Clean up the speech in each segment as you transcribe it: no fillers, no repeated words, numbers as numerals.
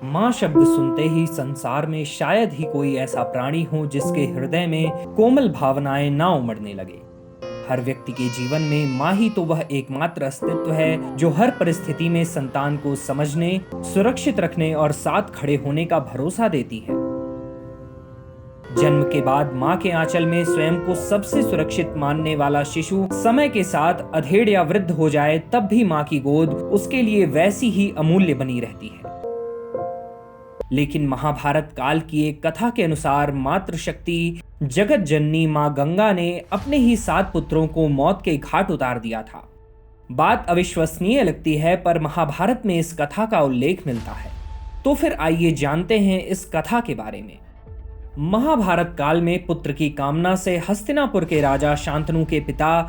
माँ शब्द सुनते ही संसार में शायद ही कोई ऐसा प्राणी हो जिसके हृदय में कोमल भावनाएं ना उमड़ने लगे। हर व्यक्ति के जीवन में माँ ही तो वह एकमात्र अस्तित्व है जो हर परिस्थिति में संतान को समझने, सुरक्षित रखने और साथ खड़े होने का भरोसा देती है। जन्म के बाद माँ के आंचल में स्वयं को सबसे सुरक्षित मानने वाला शिशु समय के साथ अधेड़ या वृद्ध हो जाए तब भी माँ की गोद उसके लिए वैसी ही अमूल्य बनी रहती है। लेकिन महाभारत काल की एक कथा के अनुसार मातृशक्ति जगत जननी मां गंगा ने अपने ही 7 पुत्रों को मौत के घाट उतार दिया था। बात अविश्वसनीय लगती है, पर महाभारत में इस कथा का उल्लेख मिलता है। तो फिर आइए जानते हैं इस कथा के बारे में। महाभारत काल में पुत्र की कामना से हस्तिनापुर के राजा शांतनु के पिता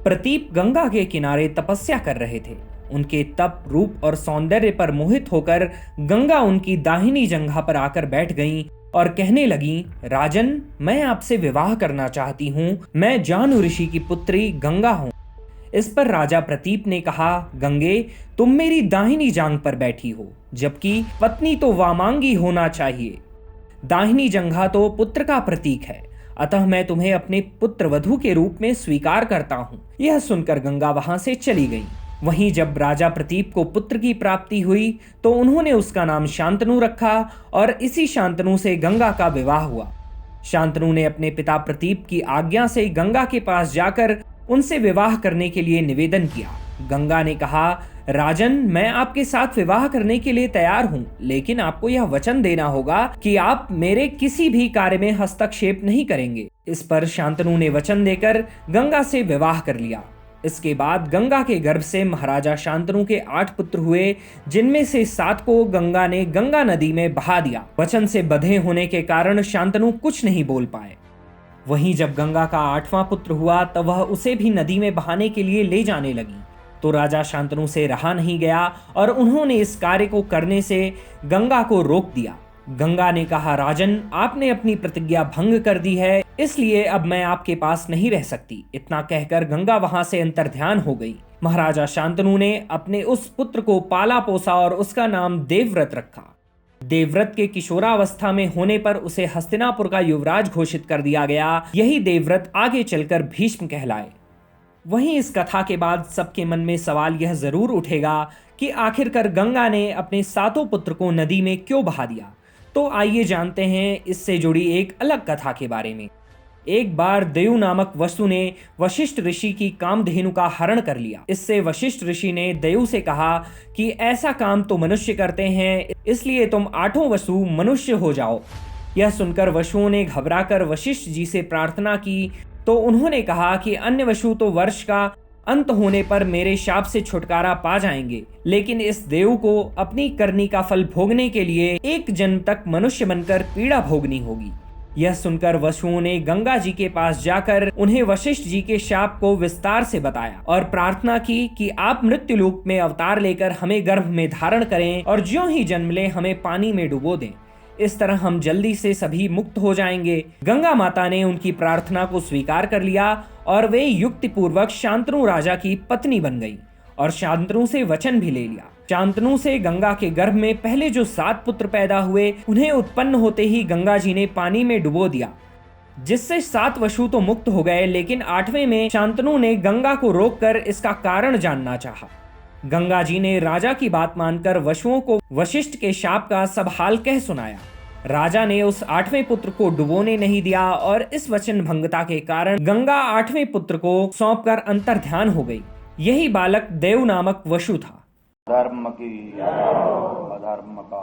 प्रतीप गंगा के किनारे तपस्या कर रहे थे। उनके तप, रूप और सौंदर्य पर मोहित होकर गंगा उनकी दाहिनी जंघा पर आकर बैठ गईं और कहने लगी, राजन, मैं आपसे विवाह करना चाहती हूँ। मैं जानु ऋषि की पुत्री गंगा हूँ। इस पर राजा प्रतीप ने कहा, गंगे, तुम मेरी दाहिनी जांघ पर बैठी हो, जबकि पत्नी तो वामांगी होना चाहिए। दाहिनी जंघा तो पुत्र का प्रतीक है, अतः मैं तुम्हें अपने पुत्र वधू के रूप में स्वीकार करता हूँ। यह सुनकर गंगा वहां से चली गई। वहीं जब राजा प्रतीप को पुत्र की प्राप्ति हुई तो उन्होंने उसका नाम शांतनु रखा और इसी शांतनु से गंगा का विवाह हुआ। शांतनु ने अपने पिता प्रतीप की आज्ञा से गंगा के पास जाकर उनसे विवाह करने के लिए निवेदन किया। गंगा ने कहा, राजन, मैं आपके साथ विवाह करने के लिए तैयार हूं, लेकिन आपको यह वचन देना होगा कि आप मेरे किसी भी कार्य में हस्तक्षेप नहीं करेंगे। इस पर शांतनु ने वचन देकर गंगा से विवाह कर लिया। इसके बाद गंगा के गर्भ से महाराजा शांतनु के 8 पुत्र हुए, जिनमें से 7 को गंगा ने गंगा नदी में बहा दिया। वचन से बंधे होने के कारण शांतनु कुछ नहीं बोल पाए। वहीं जब गंगा का 8वां पुत्र हुआ तब वह उसे भी नदी में बहाने के लिए ले जाने लगी, तो राजा शांतनु से रहा नहीं गया और उन्होंने इस कार्य को करने से गंगा को रोक दिया। गंगा ने कहा, राजन, आपने अपनी प्रतिज्ञा भंग कर दी है, इसलिए अब मैं आपके पास नहीं रह सकती। इतना कहकर गंगा वहां से अंतर्ध्यान हो गई। महाराजा शांतनु ने अपने उस पुत्र को पाला पोसा और उसका नाम देवव्रत रखा। देवव्रत के किशोरावस्था में होने पर उसे हस्तिनापुर का युवराज घोषित कर दिया गया। यही देवव्रत आगे चलकर भीष्म कहलाए। वहीं इस कथा के बाद सबके मन में सवाल यह जरूर उठेगा कि आखिरकार गंगा ने अपने 7 पुत्र को नदी में क्यों बहा दिया। तो आइए जानते हैं इससे जुड़ी एक अलग कथा के बारे में। एक बार देव नामक वसु ने वशिष्ठ ऋषि की कामधेनु का हरण कर लिया। इससे वशिष्ठ ऋषि ने देव से कहा कि ऐसा काम तो मनुष्य करते हैं, इसलिए तुम 8 वसु मनुष्य हो जाओ। यह सुनकर वसुओं ने घबराकर वशिष्ठ जी से प्रार्थना की, तो उन्होंने कहा कि अन्य वसु तो वर्ष का अंत होने पर मेरे शाप से छुटकारा पा जाएंगे, लेकिन इस देव को अपनी करनी का फल भोगने के लिए 1 जन्म तक मनुष्य बनकर पीड़ा भोगनी होगी। यह सुनकर वसुओं ने गंगा जी के पास जाकर उन्हें वशिष्ठ जी के शाप को विस्तार से बताया और प्रार्थना की कि आप मृत्युलोक में अवतार लेकर हमें गर्भ में धारण करें और ज्यों ही जन्म ले हमें पानी में डुबो दें। इस तरह हम जल्दी से सभी मुक्त हो जाएंगे। गंगा माता ने उनकी प्रार्थना को स्वीकार कर लिया और वे युक्तिपूर्वक शांतनु राजा की पत्नी बन गई और शांतनु से वचन भी ले लिया। शांतनु से गंगा के गर्भ में पहले जो 7 पुत्र पैदा हुए, उन्हें उत्पन्न होते ही गंगा जी ने पानी में डुबो दिया, जिससे 7 वसु तो मुक्त हो गए, लेकिन 8वें में शांतनु ने गंगा को रोककर इसका कारण जानना चाहा। गंगा जी ने राजा की बात मानकर वसुओं को वशिष्ठ के शाप का सब हाल कह सुनाया। राजा ने उस 8वें पुत्र को डुबोने नहीं दिया और इस वचन भंगता के कारण गंगा 8वें पुत्र को सौंपकर अंतर्ध्यान हो गई। यही बालक देव नामक वसु था। धर्म की अधर्म का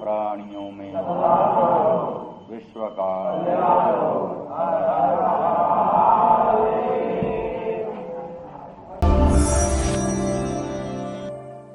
प्राणियों में विश्व का